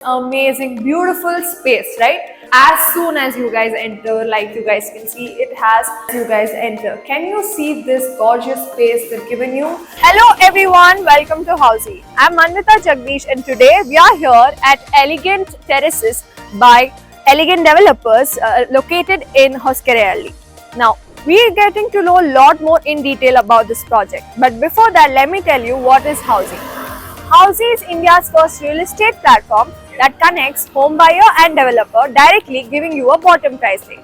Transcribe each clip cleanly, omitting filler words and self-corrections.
Amazing, beautiful space, right? As soon as you guys enter, like you guys can see, it has you guys enter. Can you see this gorgeous space they've given you? Hello everyone, welcome to Housey. I'm Manvita Jagdish and today we are here at Elegant Terraces by Elegant Developers located in Hoskerelli. Now, we are getting to know a lot more in detail about this project. But before that, let me tell you what is Housey. Housey is India's first real estate platform that connects home buyer and developer directly, giving you a bottom pricing.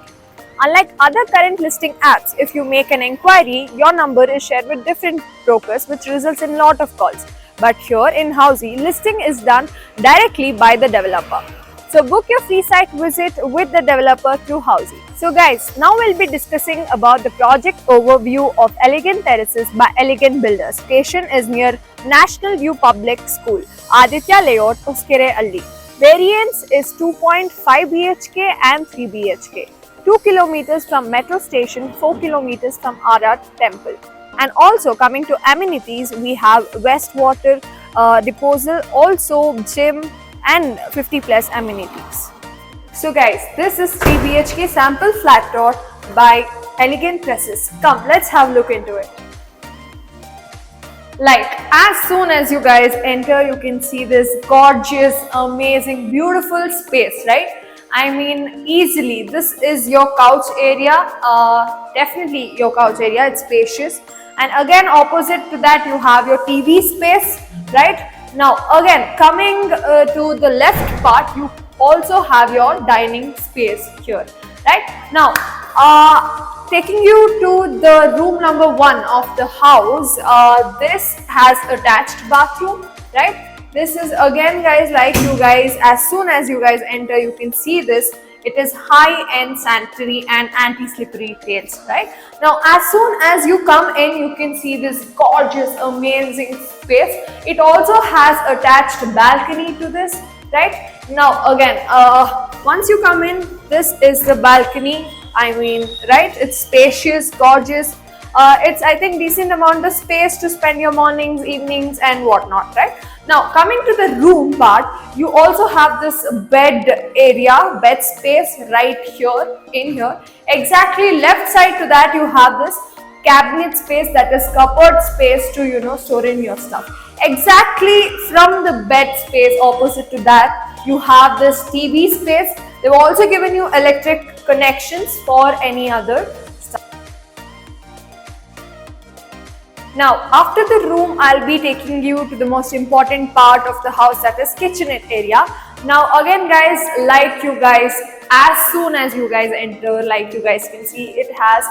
Unlike other current listing apps, if you make an inquiry, your number is shared with different brokers, which results in a lot of calls. But here in Housey, listing is done directly by the developer. So book your free site visit with the developer through Housey. So guys, now we'll be discussing about the project overview of Elegant Terraces by Elegant Builders. Location is near National View Public School, Aditya Layout, Hoskerelli. Variance is 2.5 BHK and 3 BHK. 2 kilometers from metro station, 4 kilometers from Arat Temple. And also coming to amenities, we have wastewater disposal, also gym and 50 plus amenities. So guys, this is 3 BHK sample flat lot by Elegant Terraces. Come, let's have a look into it. Like, as soon as you guys enter, you can see this gorgeous, amazing, beautiful space, right? I mean, easily, this is your couch area, definitely your couch area, it's spacious. And again, opposite to that, you have your TV space, right? Now, again, coming to the left part, you also have your dining space here, right? Now, taking you to the room number 1 of the house, this has attached bathroom, right? This is again guys, like you guys, as soon as you guys enter, you can see this. It is high-end sanitary and anti-slippery tiles, right? Now, as soon as you come in, you can see this gorgeous, amazing space. It also has attached balcony to this, right? Now, again, once you come in, this is the balcony. I mean, right? It's spacious, gorgeous. It's, I think, decent amount of space to spend your mornings, evenings and whatnot, right? Now, coming to the room part, you also have this bed area, bed space right here, in here. Exactly left side to that, you have this cabinet space, that is cupboard space to, store in your stuff. Exactly from the bed space opposite to that, you have this TV space. They've also given you electric connections for any other stuff. Now, after the room, I'll be taking you to the most important part of the house, that is kitchenette area. Now, again guys, like you guys, as soon as you guys enter, like you guys can see, it has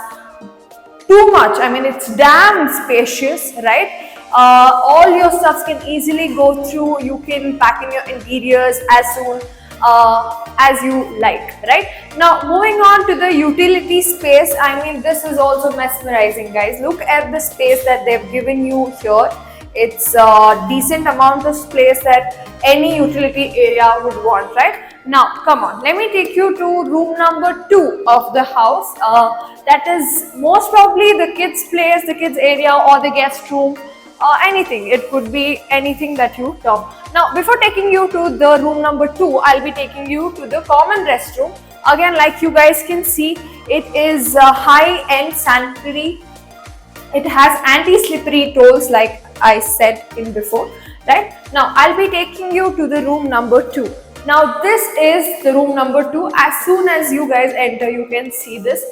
too much. I mean, it's damn spacious, right? All your stuffs can easily go through. You can pack in your interiors as soon as you like, right? Now, moving on to the utility space, I mean, this is also mesmerizing, guys. Look at the space that they've given you here. It's a decent amount of space that any utility area would want, right? Now, come on, let me take you to room number 2 of the house. That is most probably the kids' place, the kids' area, or the guest room. Anything, it could be anything that you term. Now, before taking you to the room number 2, I'll be taking you to the common restroom. Again, like you guys can see, it is high-end sanitary. It has anti-slippery tiles, like I said in before, right? Now, I'll be taking you to the room number 2. Now, this is the room number 2. As soon as you guys enter, you can see this.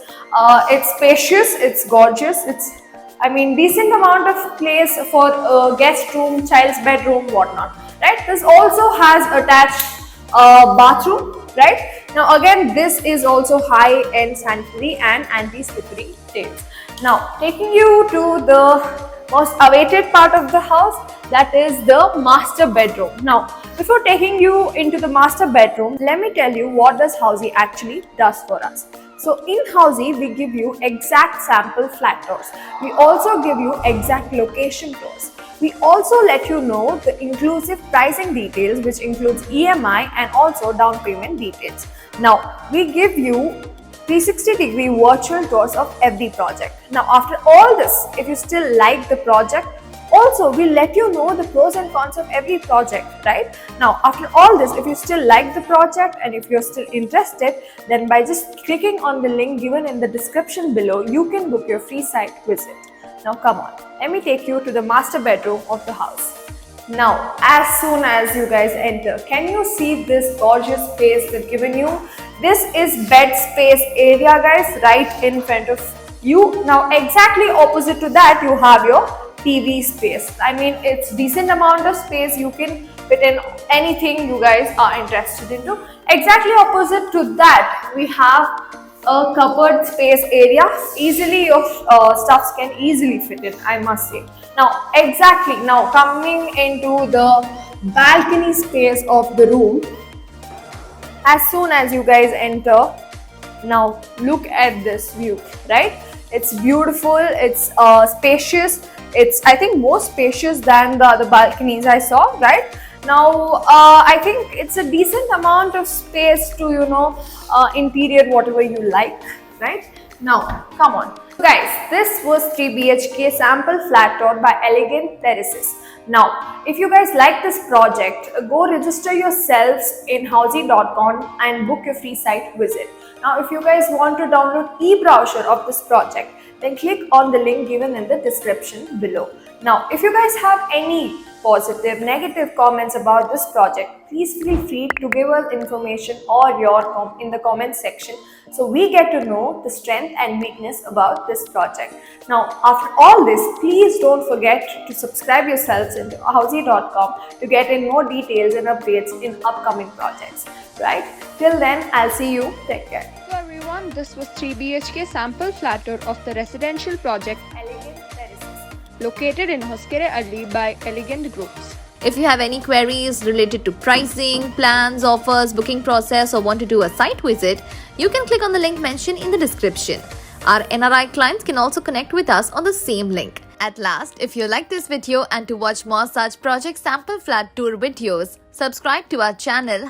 It's spacious, it's gorgeous, it's, I mean, decent amount of place for guest room, child's bedroom, whatnot, right? This also has attached bathroom, right? Now, again, this is also high-end sanitary and anti-slippery tiles. Now, taking you to the most awaited part of the house, that is the master bedroom. Now, before taking you into the master bedroom, let me tell you what does Housey actually does for us. So in Housey, we give you exact sample flat tours. We also give you exact location tours. We also let you know the inclusive pricing details, which includes EMI and also down payment details. Now, we give you 360-degree virtual tours of every project. Now, after all this, if you still like the project, Also, we'll let you know the pros and cons of every project, right? Now, after all this, if you still like the project and if you're still interested, then by just clicking on the link given in the description below, you can book your free site visit. Now, come on, let me take you to the master bedroom of the house. Now, as soon as you guys enter, can you see this gorgeous space they've given you? This is bed space area, guys, right in front of you. Now, exactly opposite to that, you have your TV space. I mean, it's decent amount of space. You can fit in anything you guys are interested into. Exactly opposite to that, we have a cupboard space area. Easily your stuffs can easily fit in, I must say. Now exactly, now coming into the balcony space of the room, as soon as you guys enter, now look at this view, right? It's beautiful, it's spacious, it's I think more spacious than the other balconies I saw, right? Now I think it's a decent amount of space to interior whatever you like, right? Now come on guys, this was 3 BHK sample flat tour by Elegant Terraces. Now if you guys like this project, go register yourselves in Housey.com and book your free site visit. Now if you guys want to download e-brochure of this project, then click on the link given in the description below. Now if you guys have any positive, negative comments about this project, please feel free to give us information or in the comment section, so we get to know the strength and weakness about this project. Now after all this, please don't forget to subscribe yourselves into Housey.com to get in more details and updates in upcoming projects, right? Till then, I'll see you. Take care. Hello everyone, this was 3 BHK sample flat tour of the residential project Elegant Terraces, located in Hoskere Alli by Elegant Groups. If you have any queries related to pricing, plans, offers, booking process, or want to do a site visit, you can click on the link mentioned in the description. Our NRI clients can also connect with us on the same link. At last, if you like this video and to watch more such project sample flat tour videos, subscribe to our channel